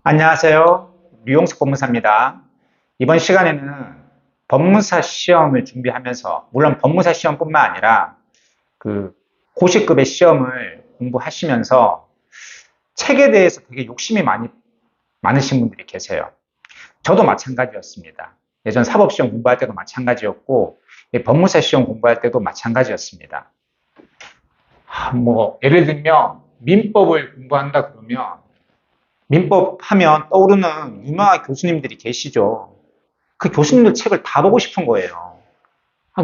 안녕하세요. 류용석 법무사입니다. 이번 시간에는 법무사 시험을 준비하면서, 물론 법무사 시험뿐만 아니라 그 고시급의 시험을 공부하시면서 책에 대해서 되게 욕심이 많으신 분들이 계세요. 저도 마찬가지였습니다. 예전 사법시험 공부할 때도 마찬가지였고, 법무사 시험 공부할 때도 마찬가지였습니다. 예를 들면, 민법을 공부한다 그러면 민법 하면 떠오르는 유명한 교수님들이 계시죠. 그 교수님들 책을 다 보고 싶은 거예요.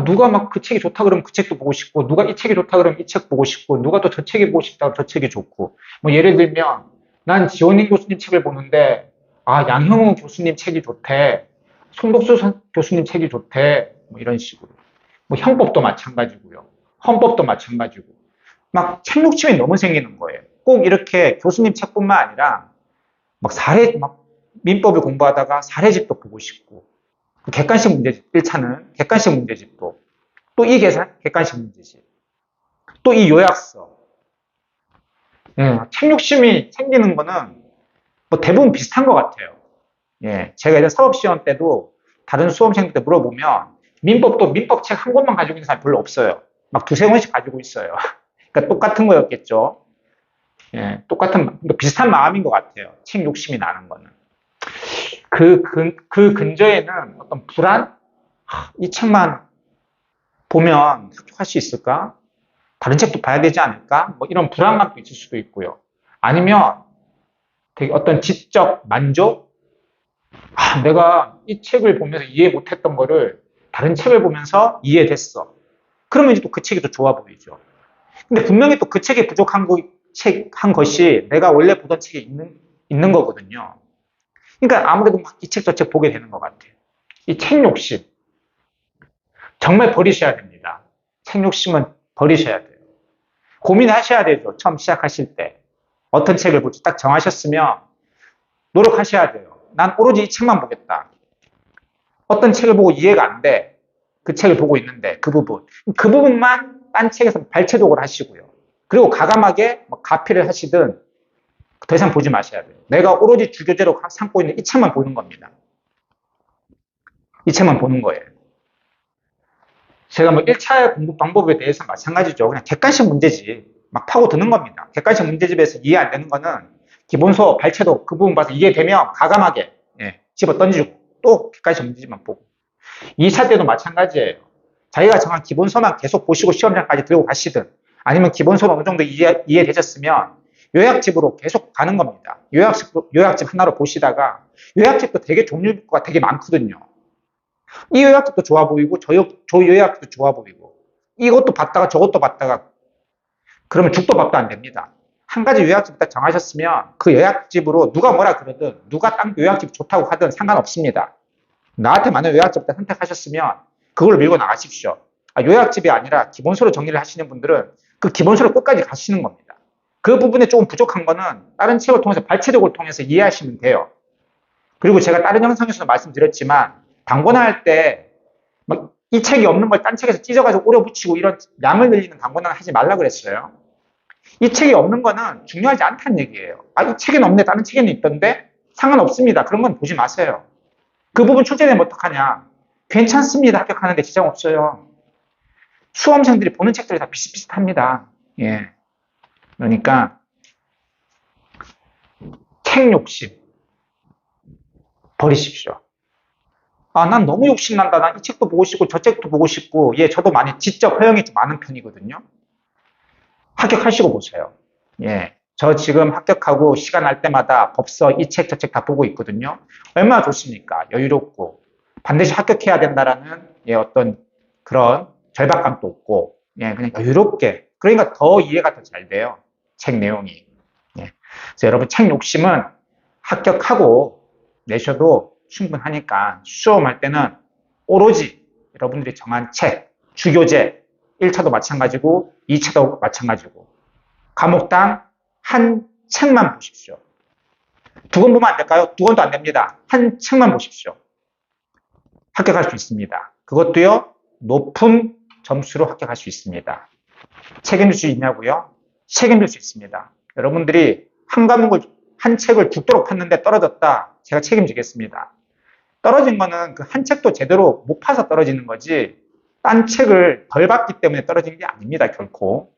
누가 막 그 책이 좋다 그러면 그 책도 보고 싶고, 누가 이 책이 좋다 그러면 이 책 보고 싶고, 누가 또 저 책이 보고 싶다 그러면 저 책이 좋고. 예를 들면, 난 지원인 교수님 책을 보는데, 양형우 교수님 책이 좋대. 송덕수 교수님 책이 좋대. 이런 식으로. 형법도 마찬가지고요. 헌법도 마찬가지고. 막 책 욕심이 너무 생기는 거예요. 꼭 이렇게 교수님 책뿐만 아니라, 민법을 공부하다가 사례집도 보고 싶고, 객관식 문제집, 1차는 객관식 문제집도, 또 이 계산, 객관식 문제집, 또 이 요약서. 책 욕심이 생기는 거는 대부분 비슷한 것 같아요. 제가 예전 사법시험 때도 다른 수험생들한테 물어보면, 민법도 민법책 한 권만 가지고 있는 사람이 별로 없어요. 막 두세 권씩 가지고 있어요. 그러니까 똑같은 거였겠죠. 비슷한 마음인 것 같아요. 책 욕심이 나는 거는. 그 근저에는 어떤 불안? 이 책만 보면 합격할 수 있을까? 다른 책도 봐야 되지 않을까? 이런 불안감도 있을 수도 있고요. 아니면 되게 어떤 지적 만족? 내가 이 책을 보면서 이해 못했던 거를 다른 책을 보면서 이해됐어. 그러면 이제 또 그 책이 더 좋아 보이죠. 근데 분명히 또 그 책이 부족한 한 것이 내가 원래 보던 책에 있는 거거든요. 그러니까 아무래도 막 이 책 저 책 보게 되는 것 같아요. 이 책 욕심. 정말 버리셔야 됩니다. 책 욕심은 버리셔야 돼요. 고민하셔야 되죠. 처음 시작하실 때. 어떤 책을 볼지 딱 정하셨으면 노력하셔야 돼요. 난 오로지 이 책만 보겠다. 어떤 책을 보고 이해가 안 돼. 그 책을 보고 있는데 그 부분만 딴 책에서 발췌독을 하시고요. 그리고 가감하게 가피를 하시든 더 이상 보지 마셔야 돼요. 내가 오로지 주교재로 삼고 있는 이 책만 보는 겁니다. 이 책만 보는 거예요. 제가 1차 공부 방법에 대해서 마찬가지죠. 그냥 객관식 문제집 막 파고드는 겁니다. 객관식 문제집에서 이해 안 되는 거는 기본서 발췌도 그 부분 봐서 이해되면 가감하게 집어 던지고 또 객관식 문제집만 보고. 2차 때도 마찬가지예요. 자기가 정한 기본서만 계속 보시고 시험장까지 들고 가시든 아니면 기본서로 어느 정도 이해되셨으면 요약집으로 계속 가는 겁니다. 요약집 하나로 보시다가 요약집도 되게 종류가 되게 많거든요. 이 요약집도 좋아 보이고 저 요약집도 좋아 보이고 이것도 봤다가 저것도 봤다가 그러면 죽도 밥도 안 됩니다. 한 가지 요약집 딱 정하셨으면 그 요약집으로 누가 뭐라 그러든 누가 딴 요약집 좋다고 하든 상관없습니다. 나한테 맞는 요약집 딱 선택하셨으면 그걸 밀고 나가십시오. 요약집이 아니라 기본서로 정리를 하시는 분들은 그 기본서로 끝까지 가시는 겁니다. 그 부분에 조금 부족한 거는 다른 책을 통해서 발췌독을 통해서 이해하시면 돼요. 그리고 제가 다른 영상에서도 말씀드렸지만 단권화할 때 이 책이 없는 걸 딴 책에서 찢어가지고 오려 붙이고 이런 양을 늘리는 단권화는 하지 말라 그랬어요. 이 책이 없는 거는 중요하지 않다는 얘기예요. 이 책에는 없네, 다른 책에는 있던데? 상관없습니다. 그런 건 보지 마세요. 그 부분 출제되면 어떡하냐? 괜찮습니다. 합격하는데 지장 없어요. 수험생들이 보는 책들이 다 비슷비슷합니다. 그러니까 책 욕심 버리십시오. 난 너무 욕심난다. 난 이 책도 보고 싶고 저 책도 보고 싶고 저도 많이 지적 허용이 좀 많은 편이거든요. 합격하시고 보세요. 저 지금 합격하고 시간 날 때마다 법서 이 책 저 책 다 보고 있거든요. 얼마나 좋습니까? 여유롭고 반드시 합격해야 된다라는 어떤 그런 절박감도 없고 그냥 여유롭게 그러니까 더 이해가 더 잘 돼요. 책 내용이. 그래서 여러분 책 욕심은 합격하고 내셔도 충분하니까 시험할 때는 오로지 여러분들이 정한 책, 주교재 1차도 마찬가지고 2차도 마찬가지고 과목당 한 책만 보십시오. 두 권 보면 안 될까요? 두 권도 안 됩니다. 한 책만 보십시오. 합격할 수 있습니다. 그것도요, 높은 점수로 합격할 수 있습니다. 책임질 수 있냐고요? 책임질 수 있습니다. 여러분들이 한 과목을 한 책을 죽도록 팠는데 떨어졌다. 제가 책임지겠습니다. 떨어진 거는 그 한 책도 제대로 못 파서 떨어지는 거지, 딴 책을 덜 봤기 때문에 떨어진 게 아닙니다, 결코.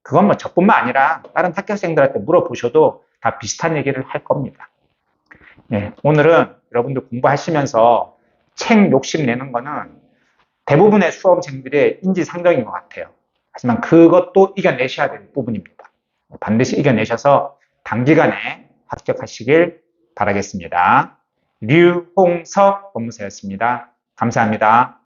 그건 뭐 저뿐만 아니라 다른 학교생들한테 물어보셔도 다 비슷한 얘기를 할 겁니다. 예, 오늘은 여러분들 공부하시면서 책 욕심 내는 거는 대부분의 수험생들의 인지상정인 것 같아요. 하지만 그것도 이겨내셔야 될 부분입니다. 반드시 이겨내셔서 단기간에 합격하시길 바라겠습니다. 류홍석 법무사였습니다. 감사합니다.